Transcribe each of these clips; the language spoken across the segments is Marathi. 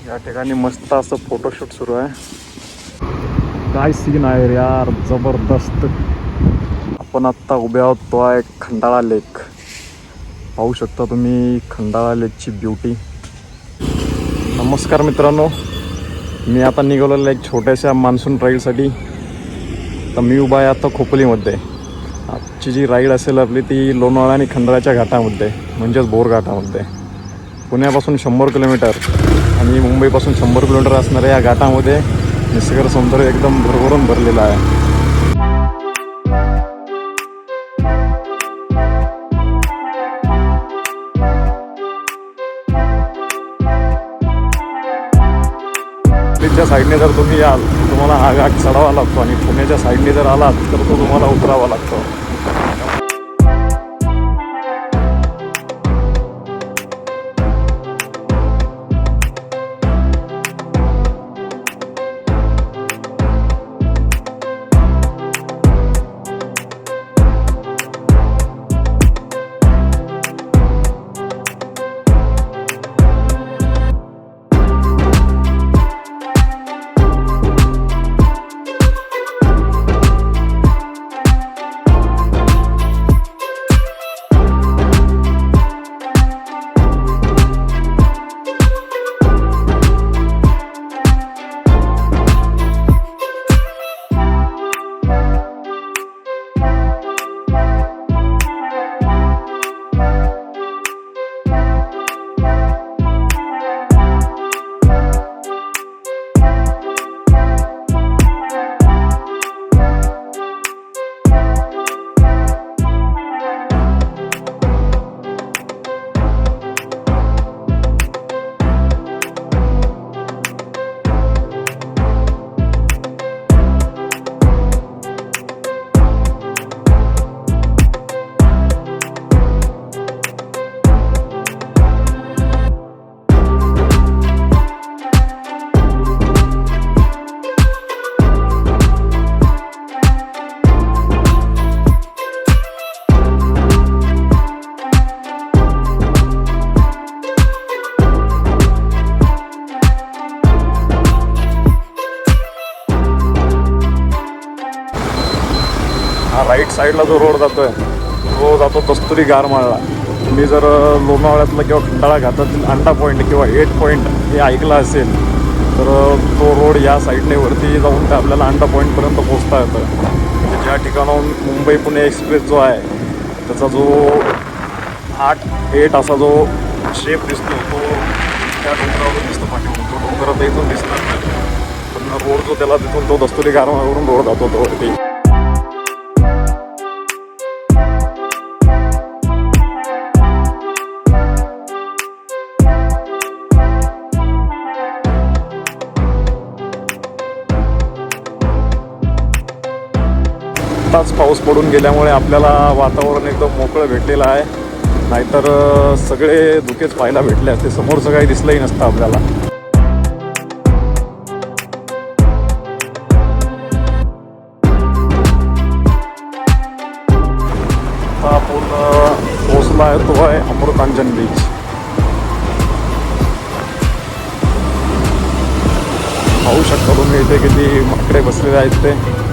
या ठिकाणी मस्त असं फोटोशूट सुरू आहे. काय सीन आहे रे यार, जबरदस्त. आपण आत्ता उभे आहोत तो आहे खंडाळा लेक. पाहू शकता तुम्ही खंडाळा लेकची ब्युटी. नमस्कार मित्रांनो, मी आता निघालेलो एक छोट्याशा मान्सून राईडसाठी. तर मी उभा आहे आता खोपोलीमध्ये. आजची जी राईड असेल आपली ती लोणावळा आणि खंडाळ्याच्या घाटामध्ये, म्हणजेच भोर घाटामध्ये. पुण्यापासून 100 किलोमीटर आणि मुंबईपासून 100 किलोमीटर असणाऱ्या या घाटामध्ये निसर्ग सौंदर्य एकदम भरभरून भरलेलं आहे. पुण्याच्या साईडने जर तुम्ही याल तुम्हाला हा घाट चढावा लागतो आणि पुण्याच्या साईडने जर आलात तर तो तुम्हाला उतरावा लागतो. हा राईट साईडला जो रोड जातोय तो जातो कस्तुरी गारमाळला. तुम्ही जर लोणावळ्यातलं किंवा खंडाळा घाटातील अंडा पॉईंट किंवा 8 पॉईंट हे ऐकलं असेल तर तो रोड या साईडने वरती जाऊन ते आपल्याला अंडा पॉईंटपर्यंत पोहोचता येतं. म्हणजे ज्या ठिकाणाहून मुंबई पुणे एक्सप्रेस जो आहे त्याचा जो 8 असा जो शेप दिसतो तो त्या डोंगरावरून दिसतो. पाठीवरून तो डोंगरात इथून दिसतात पण रोड जो त्याला तिथून तो कस्तुरी गारमाळवरून रोड जातो तो वरती. आताच पाऊस पडून गेल्यामुळे आपल्याला वातावरण एकदम मोकळं भेटलेलं आहे, नाहीतर सगळे धुकेच पाहायला भेटले असते. समोरचं काही दिसलंही नसतं आपल्याला. आता आपण पोचला आहे तो आहे अमृतांजन बीच. पाहू शकता तुम्ही इथे किती माकडे बसलेले आहेत ते.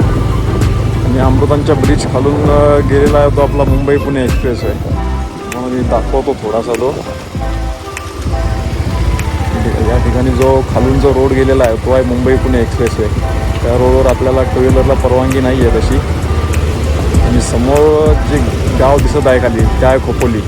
आणि अमृतांच्या ब्रिज खालून गेलेला आहे तो आपला मुंबई पुणे एक्सप्रेसवे. म्हणून मी दाखवतो थोडासा तो. या ठिकाणी जो खालून जो रोड गेलेला आहे तो आहे मुंबई पुणे एक्सप्रेसवे. त्या रोडवर आपल्याला टू व्हीलरला परवानगी नाही आहे तशी. आणि समोर जे गाव दिसत आहे खाली त्या आहे खोपोली.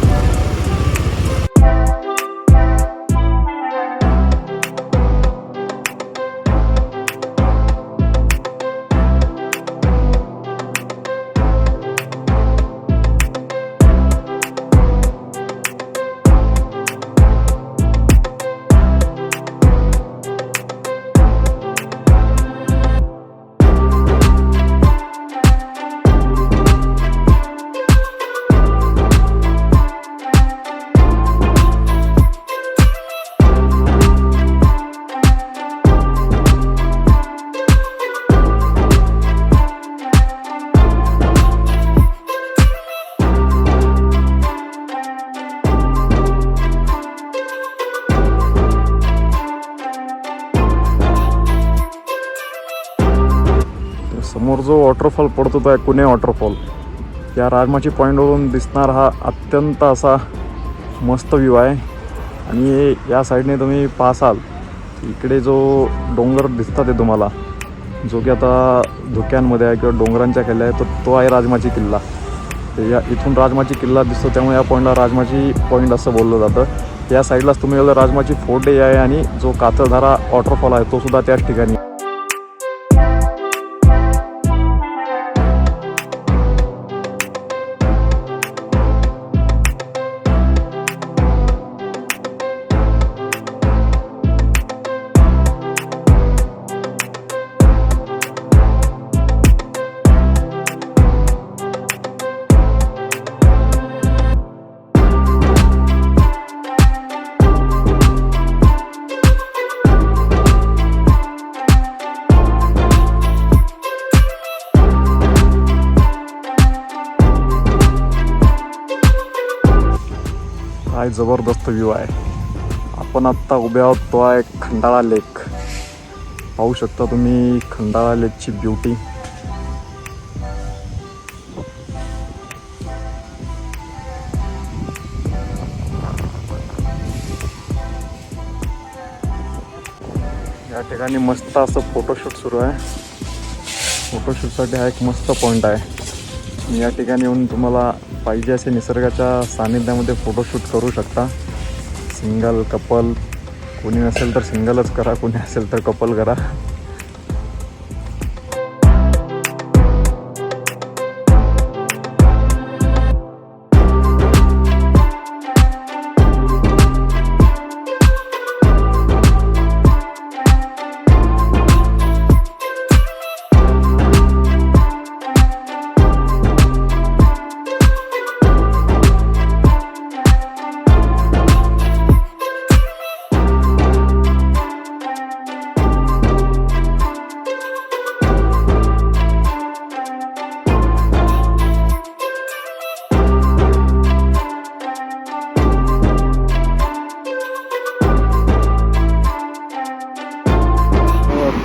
समोर जो वॉटरफॉल पडतो तो आहे कुणे वॉटरफॉल. या राजमाची पॉईंटवरून दिसणार हा अत्यंत असा मस्त व्ह्यू आहे. आणि या साईडने तुम्ही पाहाल इकडे जो डोंगर दिसतात आहे तुम्हाला, जो की आता धुक्यांमध्ये आहे किंवा डोंगरांच्या किल्ला आहे, तो आहे राजमाची किल्ला. या इथून राजमाची किल्ला दिसतो, त्यामुळे या पॉईंटला राजमाची पॉईंट असं बोललं जातं. या साईडलाच तुम्ही राजमाची फोर्ट आहे आणि जो कातळधारा वॉटरफॉल आहे तो सुद्धा त्याच ठिकाणी. काय जबरदस्त व्ह्यू आहे. आपण आत्ता उभे आहोत तो आहे खंडाळा लेक. पाहू शकता तुम्ही खंडाळा लेकची ब्युटी. या ठिकाणी मस्त असं फोटोशूट सुरू आहे. फोटोशूटसाठी हा एक मस्त पॉईंट आहे. या ठिकाणी येऊन तुम्हाला पाहिजे असे निसर्गाच्या सानिध्यामध्ये फोटोशूट करू शकता. सिंगल, कपल, कोणी नसेल तर सिंगलच करा, कोणी असेल तर कपल करा.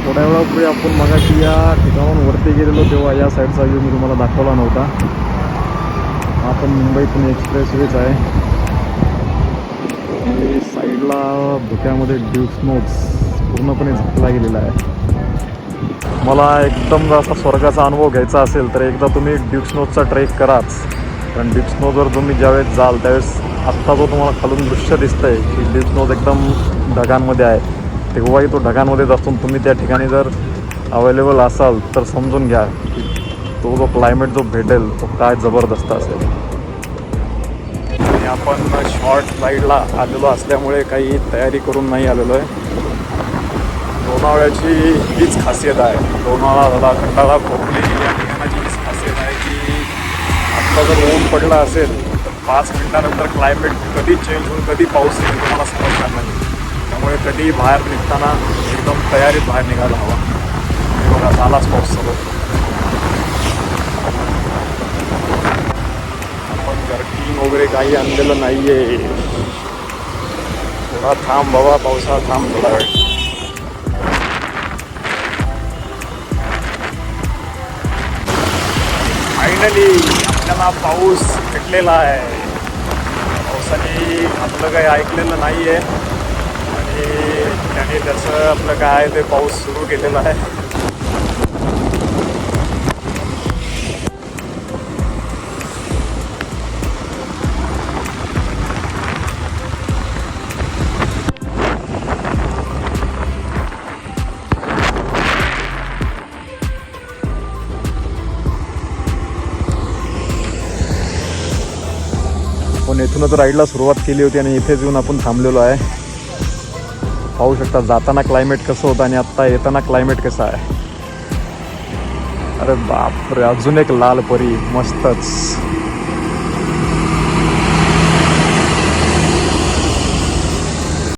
थोड्या वेळापूर्वी आपण मगाशी या ठिकाणाहून वरती गेलेलो तेव्हा या साईडचा व्ह्यू मी तुम्हाला दाखवला नव्हता. आपण मुंबई-पुणे एक्सप्रेसवेच आहे. आणि साईडला धुक्यामध्ये ड्यूक स्नोज पूर्णपणे झाकला गेलेला आहे. मला एकदम असा स्वर्गाचा अनुभव घ्यायचा असेल तर एकदा तुम्ही ड्यूक स्नोजचा ट्रेक कराच. कारण ड्यूक स्नोजवर तुम्ही ज्यावेळेस जाल त्यावेळेस आत्ता जो तुम्हाला खालून दृश्य दिसतंय की ड्यूक स्नोज एकदम ढगांमध्ये आहे, तेव्हाही तो ढगांमध्येच असून तुम्ही त्या ठिकाणी जर अवेलेबल असाल तर समजून घ्या की तो जो क्लायमेट जो भेटेल तो काय जबरदस्त असेल. आणि आपण शॉर्ट राईडला आलेलो असल्यामुळे काही तयारी करून नाही आलेलो आहे. लोणावळ्याची हीच खासियत आहे. लोणावळा झाला, खंडाळा, खोपली या ठिकाणाची हीच खासियत आहे की आत्ता जर ऊन पडला असेल तर 5 मिनिटानंतर क्लायमेट कधी चेंज होऊन कधी पाऊस येईल तुम्हाला समजणार नाही. त्यामुळे कधी बाहेर निघताना एकदम तयारीत बाहेर निघायला हवा. बघा झालाच पाऊस सगळं. आपण जर्किंग वगैरे काही आणलेलं नाही आहे. थोडा थांब बाबा, पावसाळा थांब थोडा वेळ. फायनली आपल्याला पाऊस भेटलेला आहे. पावसाने आपलं काही ऐकलेलं नाही आहे आणि त्याने त्याचं आपलं काय ते पाऊस सुरू केलेला आहे. आपण इथूनच राईडला सुरुवात केली होती आणि इथेच येऊन आपण थांबलेलो आहे. पाहू शकता जाताना क्लायमेट कसं होतं आणि आत्ता येताना क्लायमेट कसं आहे. अरे बापरे, अजून एक लाल परी मस्तच.